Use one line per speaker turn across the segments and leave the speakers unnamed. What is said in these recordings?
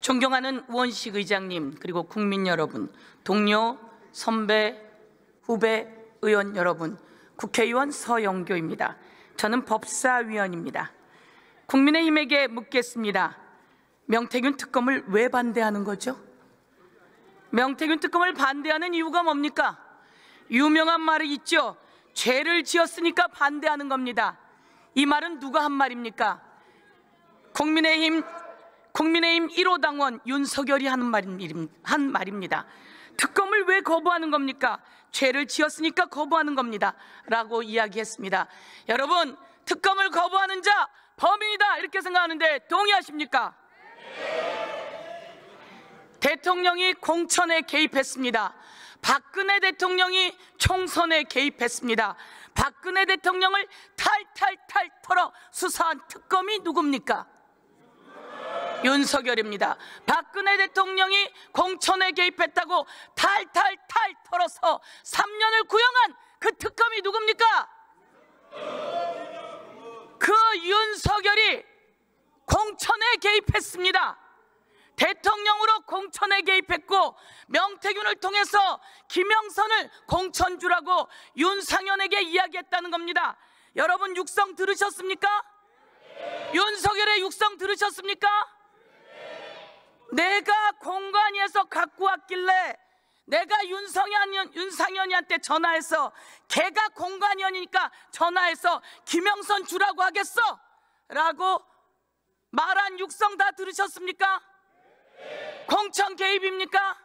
존경하는 우원식 의장님, 그리고 국민 여러분, 동료, 선배, 후배, 의원 여러분, 국회의원 서영교입니다. 저는 법사위원입니다. 국민의힘에게 묻겠습니다. 명태균 특검을 왜 반대하는 거죠? 명태균 특검을 반대하는 이유가 뭡니까? 유명한 말이 있죠. 죄를 지었으니까 반대하는 겁니다. 이 말은 누가 한 말입니까? 국민의힘 1호 당원 윤석열이 한 말입니다. 특검을 왜 거부하는 겁니까? 죄를 지었으니까 거부하는 겁니다 라고 이야기했습니다. 여러분, 특검을 거부하는 자 범인이다 이렇게 생각하는데 동의하십니까? 대통령이 공천에 개입했습니다. 박근혜 대통령이 총선에 개입했습니다. 박근혜 대통령을 탈탈탈 털어 수사한 특검이 누굽니까? 윤석열입니다. 박근혜 대통령이 공천에 개입했다고 탈탈탈 털어서 3년을 구형한 그 특검이 누굽니까? 그 윤석열이 공천에 개입했습니다. 대통령으로 공천에 개입했고 명태균을 통해서 김영선을 공천주라고 윤상현에게 이야기했다는 겁니다. 여러분, 육성 들으셨습니까? 윤석열의 육성 들으셨습니까? 내가 공관위에서 갖고 왔길래 내가 윤상현이한테 전화해서 걔가 공관위원이니까 전화해서 김영선 주라고 하겠어 라고 말한 육성 다 들으셨습니까? 공천 개입입니까?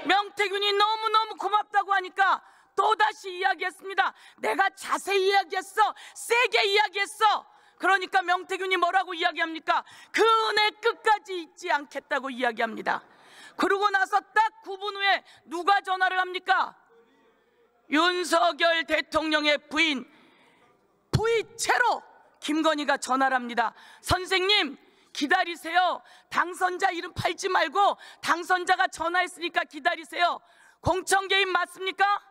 명태균이 너무너무 고맙다고 하니까 또다시 이야기했습니다. 내가 자세히 이야기했어, 세게 이야기했어. 그러니까 명태균이 뭐라고 이야기합니까? 그 은혜 끝까지 잊지 않겠다고 이야기합니다. 그러고 나서 딱 9분 후에 누가 전화를 합니까? 윤석열 대통령의 부의체로 김건희가 전화를 합니다. 선생님 기다리세요. 당선자 이름 팔지 말고 당선자가 전화했으니까 기다리세요. 공천 개입 맞습니까?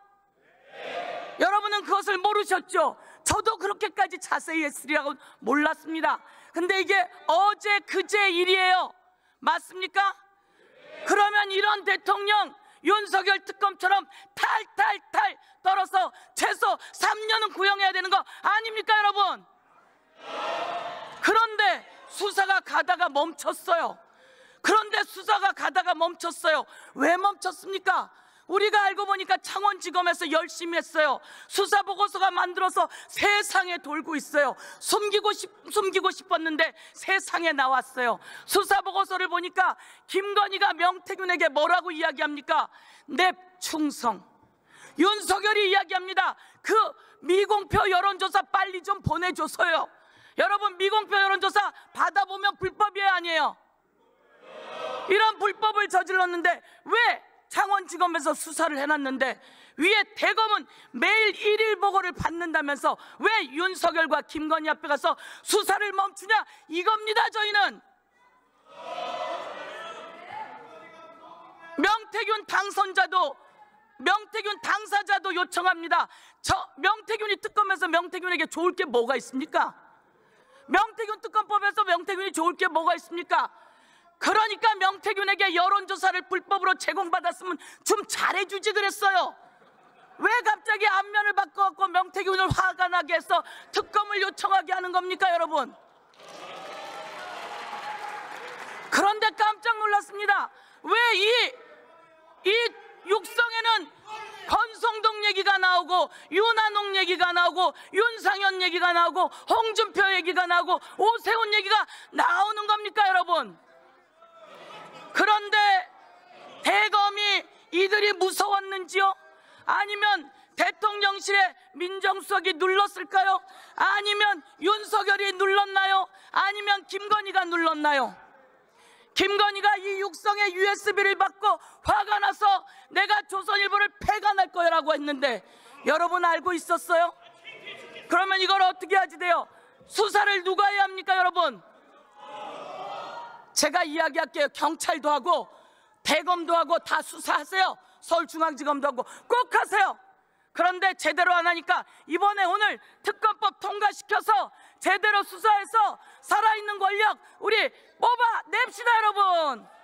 네. 여러분은 그것을 모르셨죠? 저도 그렇게까지 자세히 했으리라고 몰랐습니다. 근데 이게 어제 그제 일이에요. 맞습니까? 네. 그러면 이런 대통령 윤석열 특검처럼 탈탈탈 떨어서 최소 3년은 구형해야 되는 거 아닙니까 여러분? 네. 그런데 수사가 가다가 멈췄어요. 왜 멈췄습니까? 우리가 알고 보니까 창원지검에서 열심히 했어요. 수사보고서가 만들어서 세상에 돌고 있어요. 숨기고 싶었는데 세상에 나왔어요. 수사보고서를 보니까 김건희가 명태균에게 뭐라고 이야기합니까? 내 충성. 윤석열이 이야기합니다. 그 미공표 여론조사 빨리 좀 보내줘서요. 여러분, 미공표 여론조사 받아보면 불법이에요, 아니에요? 이런 불법을 저질렀는데 왜 창원지검에서 수사를 해놨는데 위에 대검은 매일 1일 보고를 받는다면서 왜 윤석열과 김건희 앞에 가서 수사를 멈추냐 이겁니다. 저희는 명태균 당사자도 요청합니다. 명태균이 특검에서 명태균에게 좋을 게 뭐가 있습니까? 명태균 특검법에서 명태균이 좋을 게 뭐가 있습니까? 그러니까 명태균에게 여론조사를 불법으로 제공받았으면 좀 잘해주지 그랬어요. 왜 갑자기 안면을 바꿔갖고 명태균을 화가 나게 해서 특검을 요청하게 하는 겁니까 여러분? 그런데 깜짝 놀랐습니다. 왜 이 육성에는 권성동 얘기가 나오고 윤한홍 얘기가 나오고 윤상현 얘기가 나오고 홍준표 얘기가 나오고 오세훈 얘기가 나오는 겁니까 여러분? 그런데 대검이 이들이 무서웠는지요? 아니면 대통령실에 민정수석이 눌렀을까요? 아니면 윤석열이 눌렀나요? 아니면 김건희가 눌렀나요? 김건희가 이 육성의 USB를 받고 화가 나서 내가 조선일보를 폐간할 거라고 했는데 여러분 알고 있었어요? 그러면 이걸 어떻게 하지 돼요? 수사를 누가 해야 합니까 여러분? 제가 이야기할게요. 경찰도 하고 대검도 하고 다 수사하세요. 서울중앙지검도 하고 꼭 하세요. 그런데 제대로 안 하니까 이번에 오늘 특검법 통과시켜서 제대로 수사해서 살아있는 권력 우리 뽑아냅시다, 여러분.